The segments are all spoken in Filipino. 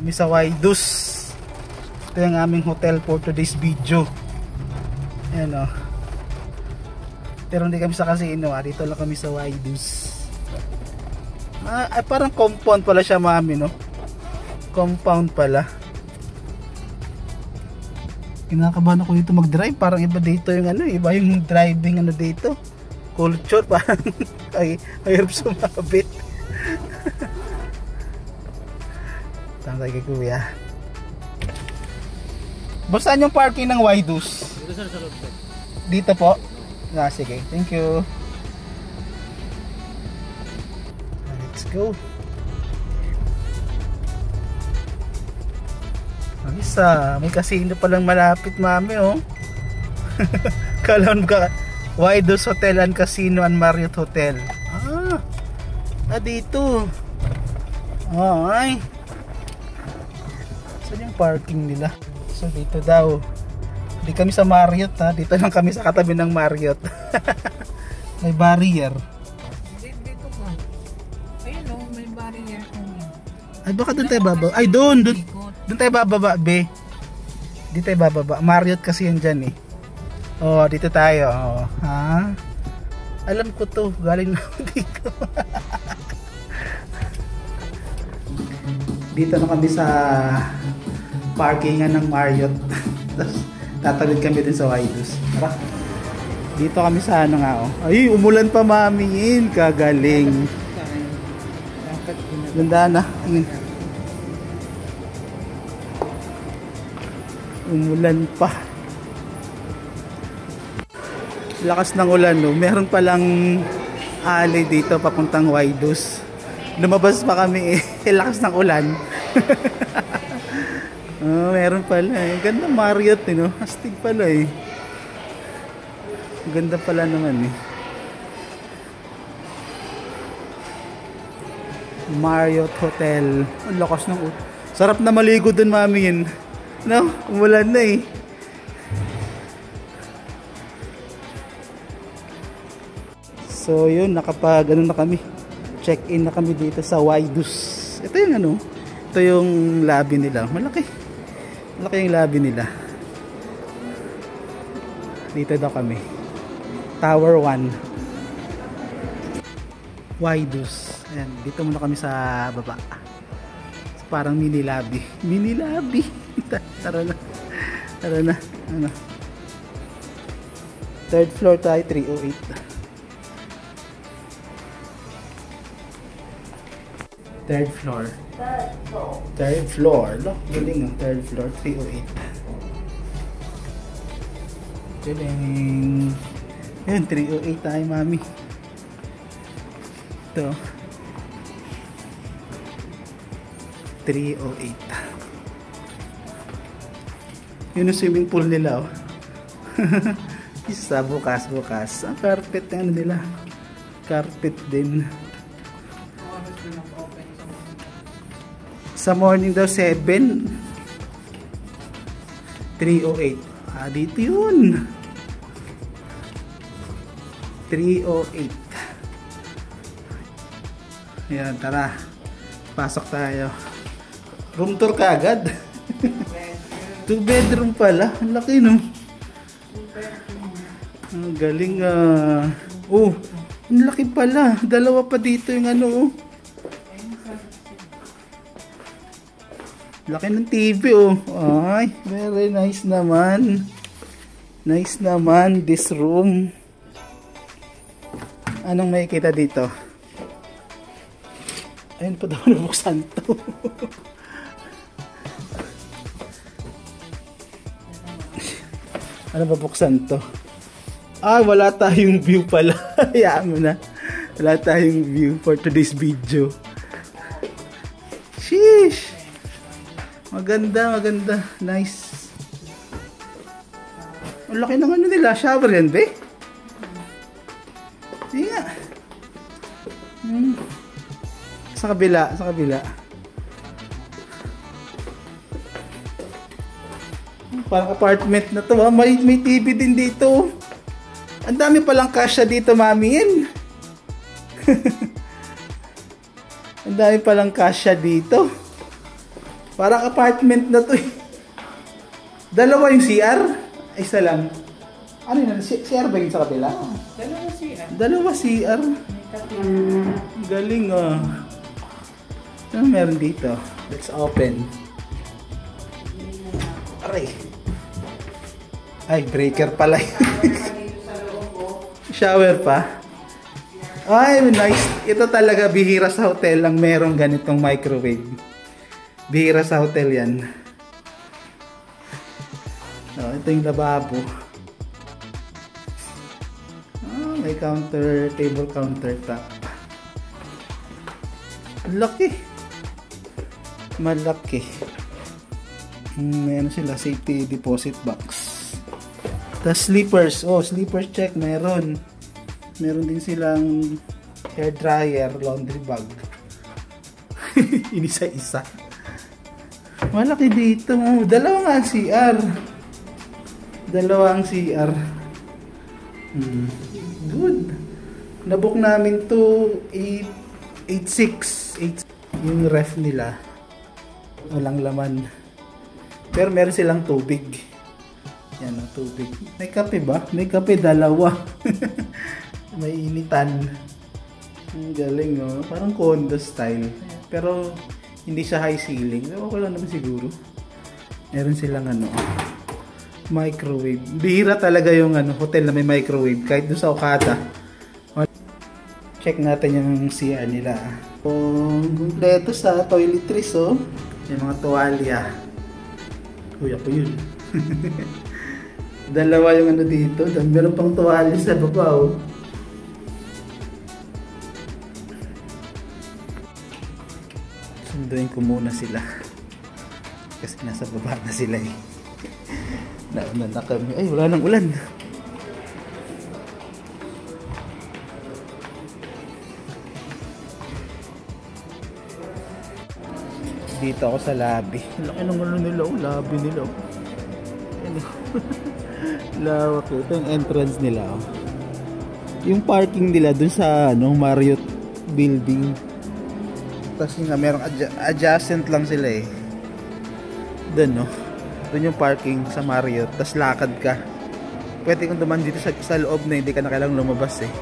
Kami sa Waidus. Ito yung aming hotel for today's video. Ayan o. Pero hindi kami sa casino, dito lang kami sa Waidus. Parang compound pala siya, mami, no? Compound pala. Kinakabahan ako dito mag-drive. Parang iba dito yung ano, iba yung driving ano dito. Culture, parang ay hirap sumabit. Tama kay kuya. Saan yung parking ng Waidus? Dito sir, sa loob sir. Dito po? Sige, thank you. Let's go. May casino palang malapit, mami, oh. Kalawan ka, Waidus Hotel and Casino and Marriott Hotel. Dito. Ay. Saan yung parking nila? So dito daw. Hindi kami sa Marriott, dito lang kami sa katabi ng Marriott. May barrier. Dito ka. Ayun o, may barrier. Ay baka doon tayo bababa. Ay doon tayo bababa, be. Dito tayo bababa. Marriott kasi yan dyan eh. Dito tayo. Alam ko to. Galing na ako dito. Dito na kami sa parkingan ng Marriott. Tapos tatawid kami din sa Waidus. Tara. Dito kami sa ano nga, oh. Ay, umulan pa, mami. Kagaling. Ganda na. Umulan pa. Lakas ng ulan, no. Meron palang alley dito papuntang Waidus. Lumabas pa kami lakas ng ulan. Meron pala eh. Ganda Marriott, no? Astig pala eh. Ganda pala naman eh. Marriott Hotel. Ang lakas ng ulan. Sarap na maligo dun, mami, yun. No? Umulan na eh. So yun, nakapag ano na kami. Check-in na kami dito sa Waidus. Ito yung ano, ito yung lobby nila. Malaki yung lobby nila. Dito daw kami. Tower 1. Waidus. Ayan, dito muna kami sa baba. So, parang mini lobby. Mini lobby. Tara na. Ano? Third floor tayo, 308. Third floor. Look, galing ang third floor, 308. Galing. Ayun, 308 tayo, mami. Ito. 308. Yun ang swimming pool nila, oh. Isa, bukas. Ang carpet na ano nila. Carpet din. Sa morning daw 7 308. Dito yun 308. Ayan, tara. Pasok tayo. Room tour ka agad. 2 bedroom pala. Ang laki, no? Ang galing. Ang laki pala. Dalawa pa dito yung ano, oh. Laki ng TV, oh. Ay, very nice naman. Nice naman this room. Anong makikita dito? Ayun pa daw, nabuksan to. Ano ba buksan to? Wala tayong view pala. Hayaan mo na. Wala tayong view for today's video. Sheesh! Maganda. Nice. Ang laki ng ano nila. Shower yan, be? Hindi nga. Sa kabila. Parang apartment na to, ha? May TV din dito. Ang dami palang kasya dito, mami. Ang dami palang kasya dito. Parang apartment na to eh. Dalawa yung CR? Isa lang. Ano yun? CR ba yung sa kabila? Dalawa CR. Dalawa CR. Galing ah. Ano meron dito? Let's open. Aray. Ay, breaker pala. Shower pa. Ay, nice. Ito talaga bihira sa hotel ang merong ganitong microwave. Bihira sa hotel yan. No, ito yung lababo. May counter, table countertop. Laki. Malaki. May ano sila, safety deposit box. Tas slippers. Oh, slippers check. Meron. Meron din silang hair dryer, laundry bag. Inisa-isa. Malaki dito. Dalawa nga ang CR. Dalawa ang CR. Good. Nabook namin to 886. Yung ref nila. Walang laman. Pero meron silang tubig. Yan ang tubig. May kape ba? May kape dalawa. May initan. Ang galing oh. Parang condo style. Pero hindi siya high ceiling. Pero okay lang naman siguro. Meron silang ano, microwave. Bihira talaga yung ano, hotel na may microwave. Kahit doon sa Okada. Check natin yung CR nila. Kompleto sa toiletries oh. Yung mga tuwalya. Uy, ako yun. Dalawa yung ano dito. Meron pang tuwalya sa baba oh. Sunduin ko muna sila. Kasi nasa baba na sila eh. Nauna na kami. Ay, wala nang ulan. Dito ako sa lobby. Laki ng ano nila, lobby nila. Lawak ito yung entrance nila. Yung parking nila dun sa ano, Marriott building. Tapos nga merong adjacent lang sila eh. Dun no. Dun yung parking sa Marriott. Tapos lakad ka. Pwede kang duman dito sa loob na hindi ka na kailangang lumabas eh.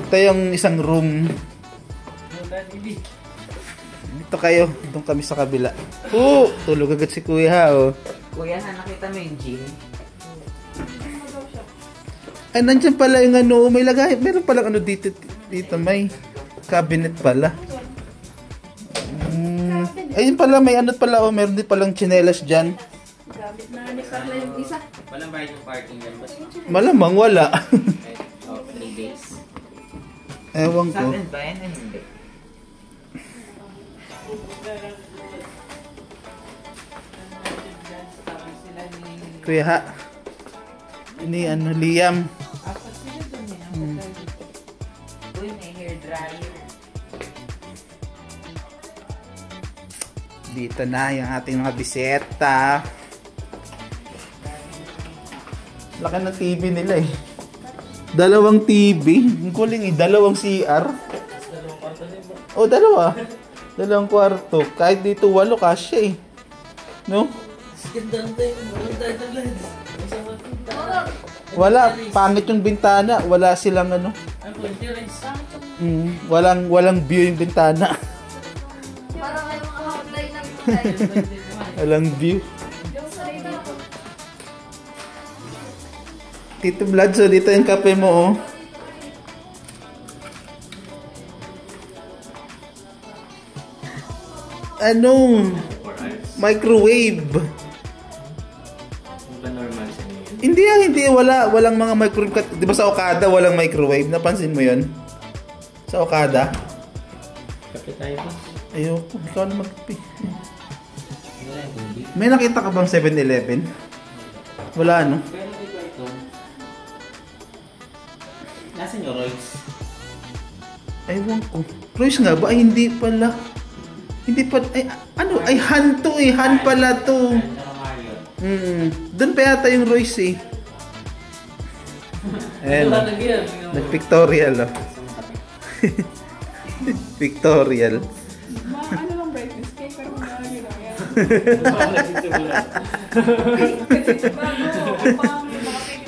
Ito yung isang room. Dito kayo. Doon kami sa kabila. Oh! Tulog agad si Kuya oh. Kuya, nakita mo yung gym? Ay, nandiyan pala yung ano. May lagay. Meron palang ano dito. Dito may cabinet pala. Ayun pala, may ano pala. Oh, meron din palang tsinelas dyan. Gamit na ni Carla yung isa. Walang bayad yung parking yan ba? Malamang wala. Oh, 3 days. Ewan Sa ko. atin ba yan? Hindi. Kuya ha. Ini ano, Liam. Apat sila doon eh. Uy, may hair dryer. Dito na yung ating mga biseta. Laki ng TV nila eh. Dalawang TV. Ang kuling eh. Dalawang CR. Oh, dalawa. Dalawang kwarto. Kahit dito 8 kasya eh. No? Wala. Pangit yung bintana. Wala silang ano. Walang view yung bintana. Parang may mga hotline ng hotel. Walang view. Tito Vlad, so dito yung kape mo oh. Ano? Microwave. Ba normal sa inyo? Hindi yan, hindi. Walang mga microwave. Di ba sa Okada walang microwave? Napansin mo yun? Sa Okada? Kape tayo ba? Ayoko. Ikaw na magkape. Wala, hindi. May nakita ka bang 7-Eleven? Wala, no? Pero di ba ito? Nasaan yung Royce? Ewan ko. Royce nga ba? Ay, hindi pala. Hindi pa. Ay, ano? Ay, Han to eh. Han pala to. Doon pa yata yung Royce eh. Ayan. Nag-pictorial oh. Pictorial. Mga ano lang brightness cake pero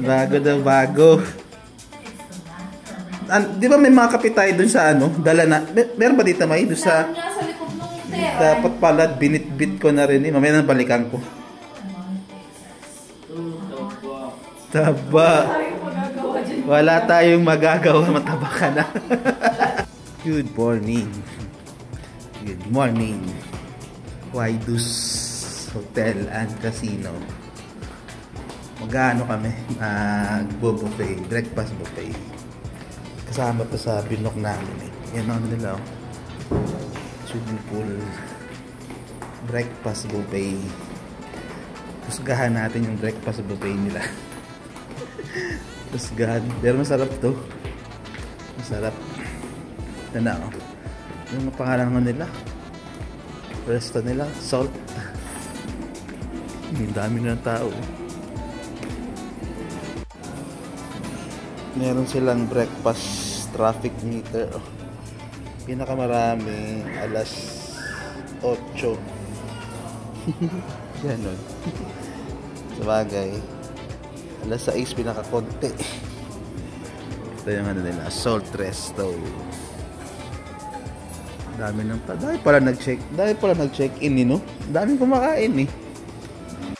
Bago daw, bago. Di ba may mga kape tayo dun sa ano? Dala na. Meron ba dito may? Dun sa... Saan nga sa likod ng tera? Dapat pala, binit-bit ko na rin eh. Mamaya na balikan ko. Taba. Wala tayong magagawa. Mataba ka na. Good morning. Good morning. Waidus Hotel and Casino. Mag-ano kami? Mag-buffet. Breakfast buffet. Kasama to sa binok namin eh. Yan ang nila oh. Swimming pool. Breakfast buffet. Husgahan natin yung breakfast buffet nila. Husgahan. Pero masarap to. Masarap. Yan na oh. Yung pangalan nga nila. Resto nila. Salt. Ang dami ng tao. Meron silang breakfast traffic meter. Oh. Pinakamarami alas 8. Ganon. Sabagay. Alas 6 pinakakonti. Ito yung ano nila. Salt Resto. Dami ng pa. Dahil pala nag-check-in eh, no? Daming kumakain eh.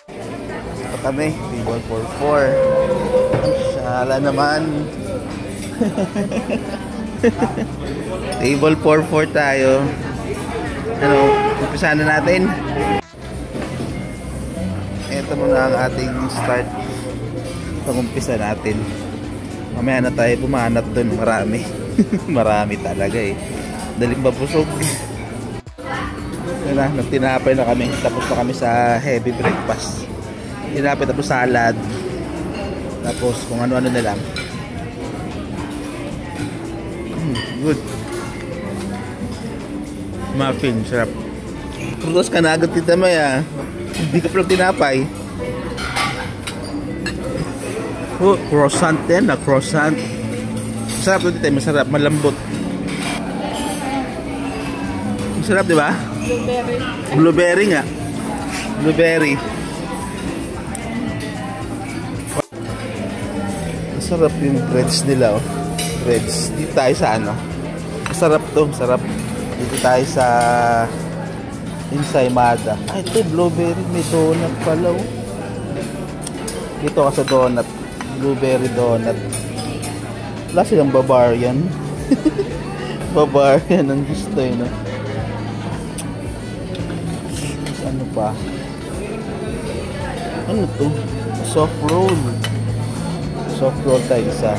Ito kami. Table 44. Sala naman. Table 44 tayo. Ano, umpisa na natin. Ito muna ang ating start. Pag-umpisa natin. Mamaya na tayo pumanat dun. Marami. Marami talaga eh. Daling babusog. Yan na, nagtinapay na kami. Tapos na kami sa heavy breakfast. Tinapay tapos salad. Tapos kung ano-ano na lang. Good. Muffin, sarap. Prutas ka na agad tita Maya. Hindi ka pala tinapay. Oh, croissant din na croissant. Sarap ito tita, masarap, malambot. Masarap, di ba? Blueberry. Blueberry nga. Blueberry. Masarap yung breads nila, oh. Breads. Dito tayo sa ano. Masarap to, masarap. Dito tayo sa Ensaymada. Ay, ito, blueberry. May donut pala, oh. Dito ka sa donut. Blueberry donut. Wala silang Bavarian. Bavarian ang gusto, eh, no? Ano pa? Ano to? Soft roll. Soft roll tayo isa.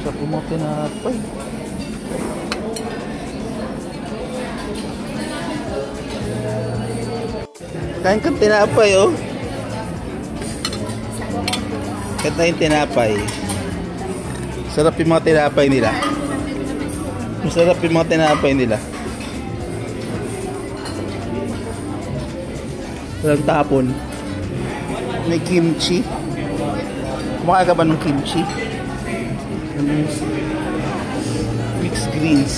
Sa pumote na pa. Kain kang tinapay, oh. Kain tayong tinapay. Sarap yung mga tinapay nila. Masarap yung mga tinapay nila. Walang tapon. May kimchi. Kumakain ka ba ng kimchi? Mixed greens.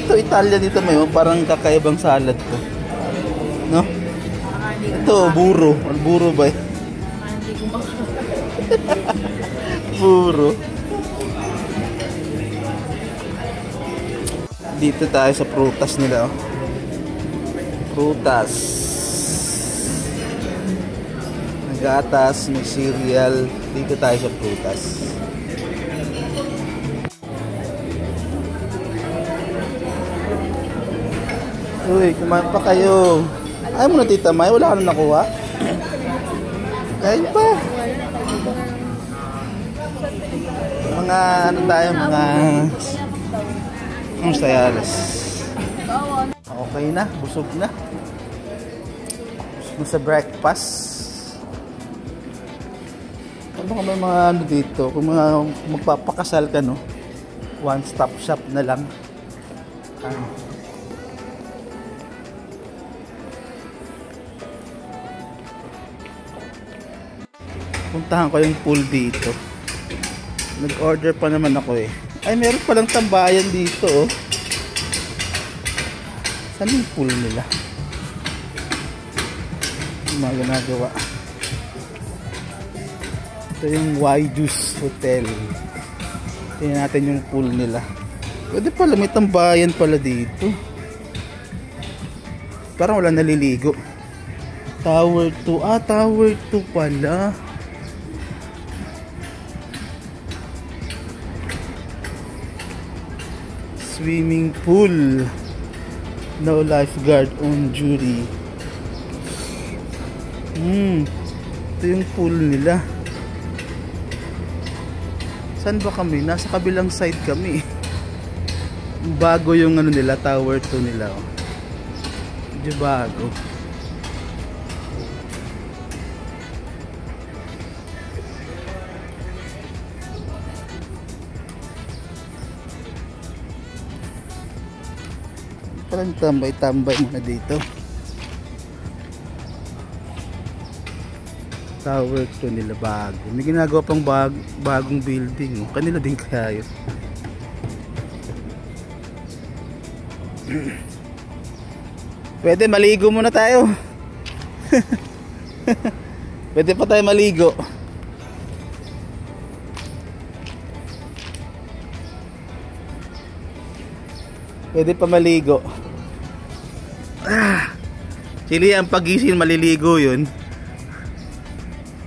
Ito Italian dito may parang kakaibang salad to. No? Ito buro. Ang buro ba eh? Buro. Dito tayo sa prutas nila, oh. Prutas. Gatas, may cereal. Dito tayo sa prutas. Uy, kumain pa kayo. Ayaw mo na tita May, wala ka na nakuha. Kain pa. Mga ano tayo, mga sayales. Okay na, busog na. Busog na sa breakfast. Ano ka may mga ano dito, kung magpapakasal ka, no? One stop shop na lang. Puntahan ko yung pool dito. Nag-order pa naman ako eh. Ay, meron palang tambayan dito, oh. Saan yung pool nila? Yung mga ginagawa. Ito yung Waidus Hotel. Tingnan natin yung pool nila. Pwede pala, may tambayan pala dito. Parang wala naliligo. Tower 2. Ah, Tower 2 pala. Swimming pool. No lifeguard on duty. Ito yung pool nila. Saan ba kami? Nasa kabilang side kami. Bago yung ano nila, Tower 2 nila. Oh. Medyo bago. Parang tambay-tambay muna dito. Tower 2 nila bago. May ginagawa pang bagong building. Oh. Kanila din kaya yun. Pwede maligo muna tayo. Pwede pa tayo maligo. Pwede pa maligo. Chili, ang pagising maliligo yun.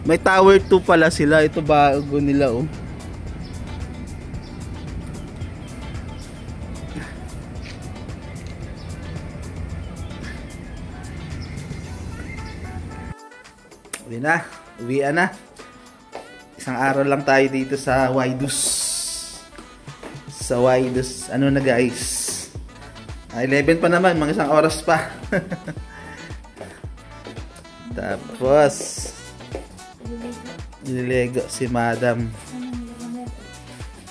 May Tower 2 pala sila. Ito bago nila, oh. Uwian na. Isang araw lang tayo dito sa Waidus. Sa Waidus. Ano na, guys? 11 pa naman, mga isang oras pa. Tapos nililego si Madam.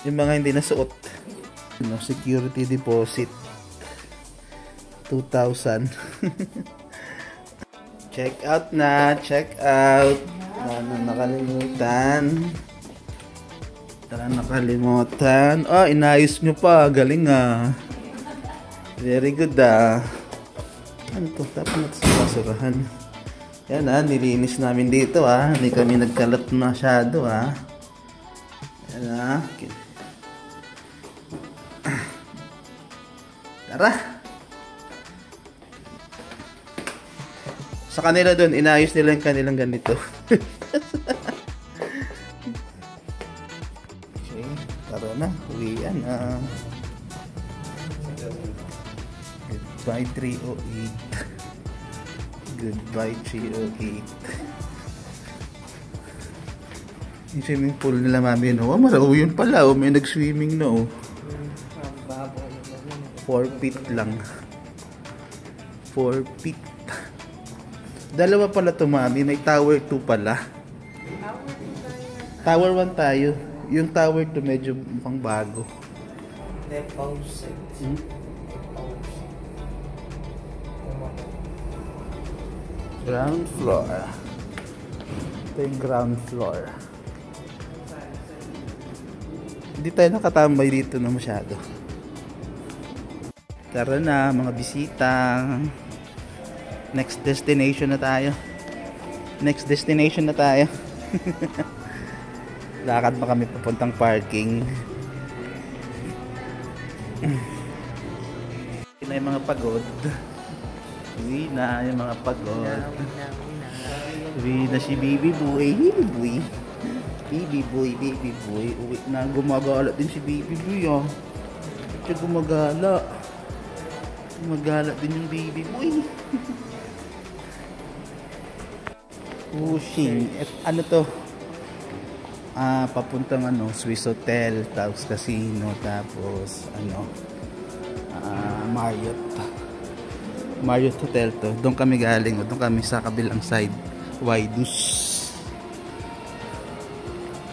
Yung mga hindi nasuot. Security deposit 2,000. Check out na, check out. Nakalimutan. Oh, inayos nyo pa, galing ah. Very good ah. Ano to? Dapat natin sa basurahan. Yan ah, nilinis namin dito ah. Hindi kami nagkalat masyado ah. Yan ah. Tara. Sa kanila doon, inayos nila yung kanilang ganito. Okay, tara na. Uwian na. Goodbye 308. Goodbye 308. Yung swimming pool nila mami, no? Oh, maraw yun pala, oh. May nag-swimming, no? 4 feet lang. 4 feet. Dalawa pala to mami, may Tower 2 pala. Tower 1 tayo. Yung Tower 2 medyo mukhang bago. Ground floor. Ito yung ground floor. Hindi tayo nakatambay dito na masyado. Tara na mga bisita. Next destination na tayo. Next destination na tayo. Lakad pa kami papuntang parking. Yun na yung mga pagod. Uwi na yung mga pagod. Uwi na si Baby Boy. Baby Boy. Baby Boy, Baby Boy. Uwi na. Gumagala din si Baby Boy ah. Siya gumagala. Gumagala din yung Baby Boy. Pushing. Ano to? Papuntang ano, Swiss Hotel, tapos casino, tapos ano, Marriott Hotel to. Doon kami galing, doon kami sa kabilang side, Waidus.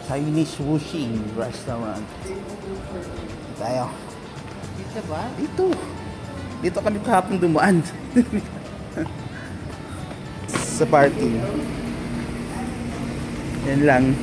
Chinese Wuxing Restaurant. Tayo. Dito ba? Dito. Dito kami kahapon dumaan. Sa parking. Yan lang.